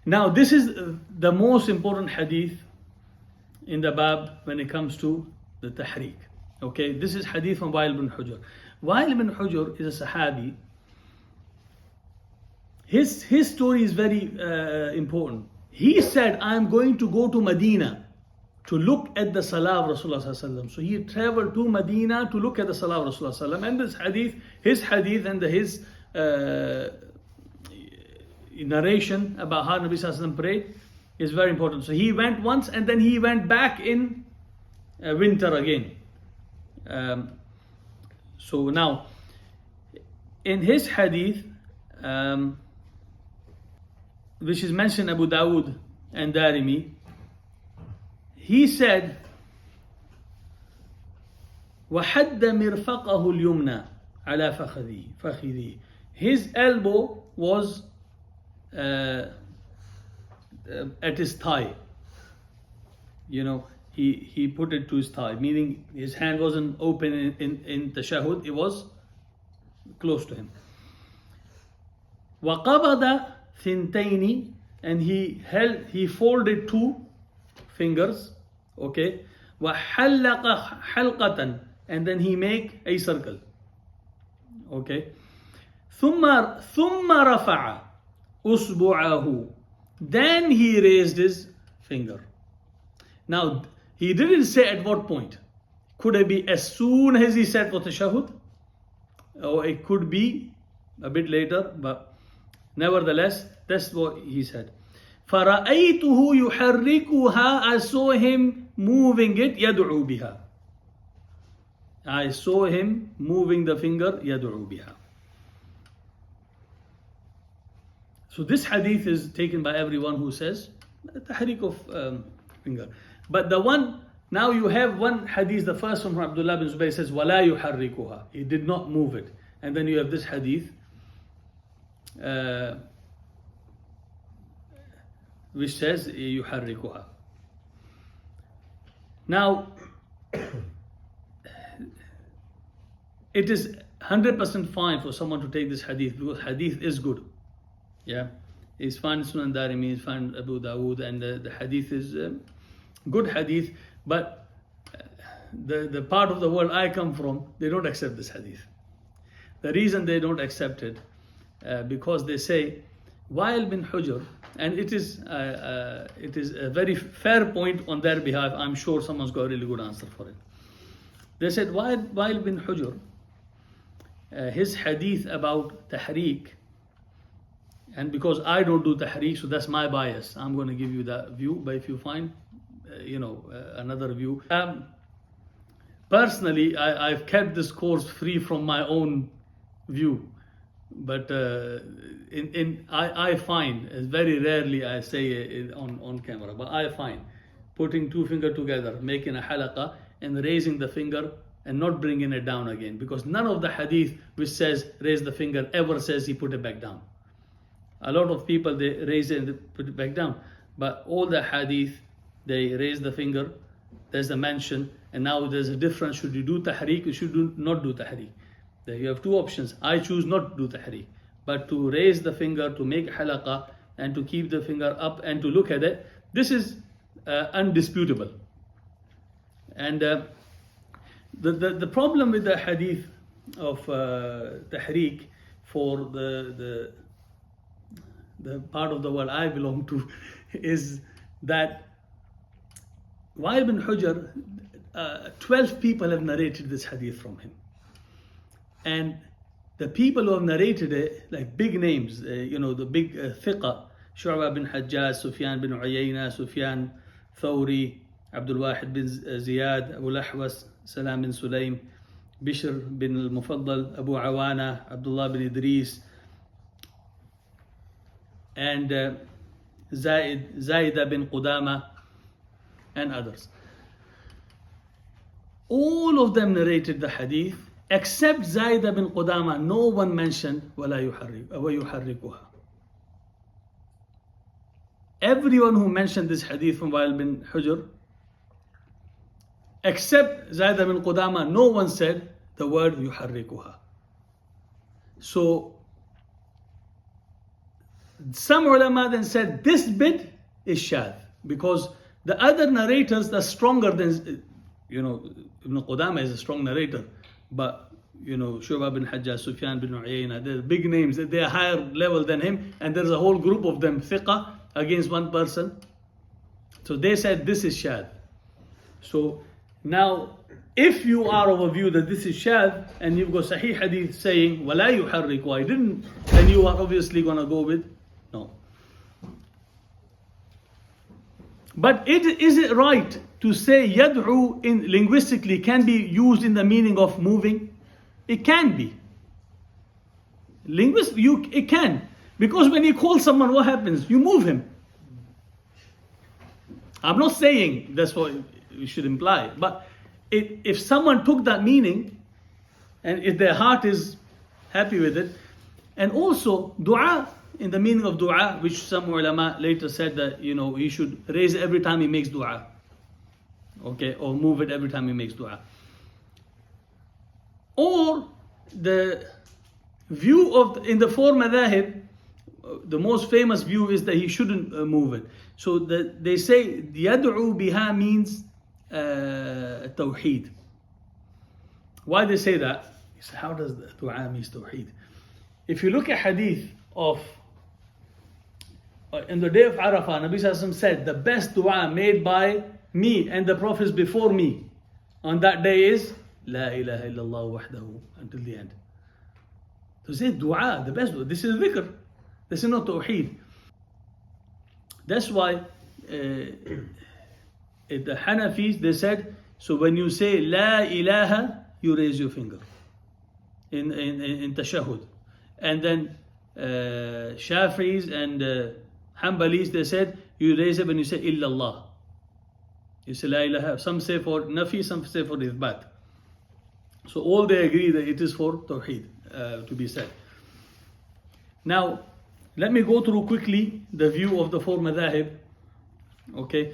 Now this is the most important hadith in the bab when it comes to the tahriq. Okay, this is hadith from Wa'il bin Hujr. Wa'il bin Hujr is a Sahabi. His story is very important. He said, I am going to go to Medina to look at the Salah of Rasulullah. So he traveled to Medina to look at the Salah of Rasulullah. And this hadith, his hadith and his narration about how Nabi Sallallahu prayed is very important. So he went once and then he went back in winter again. So now, in his hadith, which is mentioned Abu Dawood and Darimi, he said, وَحَدَّ مِرْفَقَهُ الْيُمْنَى عَلَى فَخِذِهِ. His elbow was at his thigh. You know, he put it to his thigh, meaning his hand wasn't open in Tashahhud, it was close to him. وَقَبَضَ ثِنْتَيْنِ, and he folded two fingers, okay. وَحَلَّقَ حَلْقَةً, and then he make a circle, okay. ثُمَّ رَفَعَ أُصْبُعَهُ, then he raised his finger. Now, he didn't say at what point. Could it be as soon as he said for tashahhud? Or it could be a bit later, but nevertheless, that's what he said. فَرَأَيْتُهُ يُحَرِّكُهَا, I saw him moving it, يَدْعُو بِهَا. I saw him moving the finger, يَدْعُو بِهَا. So this hadith is taken by everyone who says tahriq of finger. But the one, now you have one hadith, the first one from Abdullah bin Zubayr says, وَلَا يُحَرِّكُهَا, he did not move it. And then you have this hadith, which says يُحَرِّكُهَا. Now, it is 100% fine for someone to take this hadith, because hadith is good. Yeah, it's fine Sunan Darimi, it's fine Abu Dawood, and the hadith is good hadith, but the part of the world I come from, they don't accept this hadith. The reason they don't accept it, because they say, Wa'il bin Hujr, and it is a very fair point on their behalf. I'm sure someone's got a really good answer for it. They said, Wa'il bin Hujr, his hadith about tahriq, and because I don't do tahriq, so that's my bias, I'm going to give you that view. But if you find another view, personally I've kept this course free from my own view, but I find, as very rarely I say it on camera, but I find putting two fingers together, making a halaqa and raising the finger and not bringing it down again, because none of the hadith which says raise the finger ever says he put it back down. A lot of people, they raise it and put it back down, but all the hadith, they raise the finger, there's a mention, and now there's a difference. Should you do tahriq, you should not do tahriq. You have two options. I choose not to do tahriq, but to raise the finger, to make halaqa, and to keep the finger up and to look at it, this is undisputable. And the problem with the hadith of tahriq for the part of the world I belong to is that Wa'il bin Hujr, 12 people have narrated this hadith from him. And the people who have narrated it, like big names, the big thiqa, Shu'ba bin Hajjaj, Sufyan bin Uyayna, Sufyan Thawri, Abdul Wahid bin Ziyad, Abu Lahwas, Salam bin Sulaym, Bishr bin al-Mufaddal, Abu Awana, Abdullah bin Idris, and Zaida bin Qudama, and others. All of them narrated the hadith, except Zaida bin Qudama. No one mentioned وَلَا يُحَرِّكُهَا. Everyone who mentioned this hadith from Wa'il bin Hujr, except Zaida bin Qudama, no one said the word يُحَرِّكُهَا. So some ulama then said this bit is shadh because the other narrators are stronger than, Ibn Qudama is a strong narrator, but Shu'bah bin Hajjaj, Sufyan bin Uyayna, they're big names, they're higher level than him, and there's a whole group of them, thiqah, against one person. So they said this is shadh. So now, if you are of a view that this is shadh, and you've got Sahih hadith saying, وَلَا يُحَرِّكُ, why didn't, then you are obviously going to go with, no. But is it right to say yad'u in linguistically can be used in the meaning of moving? It can be. It can. Because when you call someone, what happens? You move him. I'm not saying that's what you should imply, but if someone took that meaning, and if their heart is happy with it, and also dua, in the meaning of dua, which some ulama later said that, he should raise it every time he makes dua. Okay, or move it every time he makes dua. Or the view in the four madhahib, the most famous view is that he shouldn't move it. So they say yad'u biha means tawheed. Why they say that? How does the dua mean tawheed? If you look at hadith of in the day of Arafah, Nabi Sallallahu Alaihi Wasallam said the best dua made by me and the prophets before me on that day is La ilaha illallah wahdahu, until the end. So say dua, the best dua. This is dhikr. This is not tawheed. That's why the Hanafis, they said, so when you say La ilaha, you raise your finger in Tashahhud. And then Shafi'is and Hanbalis, they said, you raise it when you say illallah. You say La ilaha. Some say for nafi, some say for ithbat. So all they agree that it is for tawheed to be said. Now, let me go through quickly the view of the four madhahib. Okay.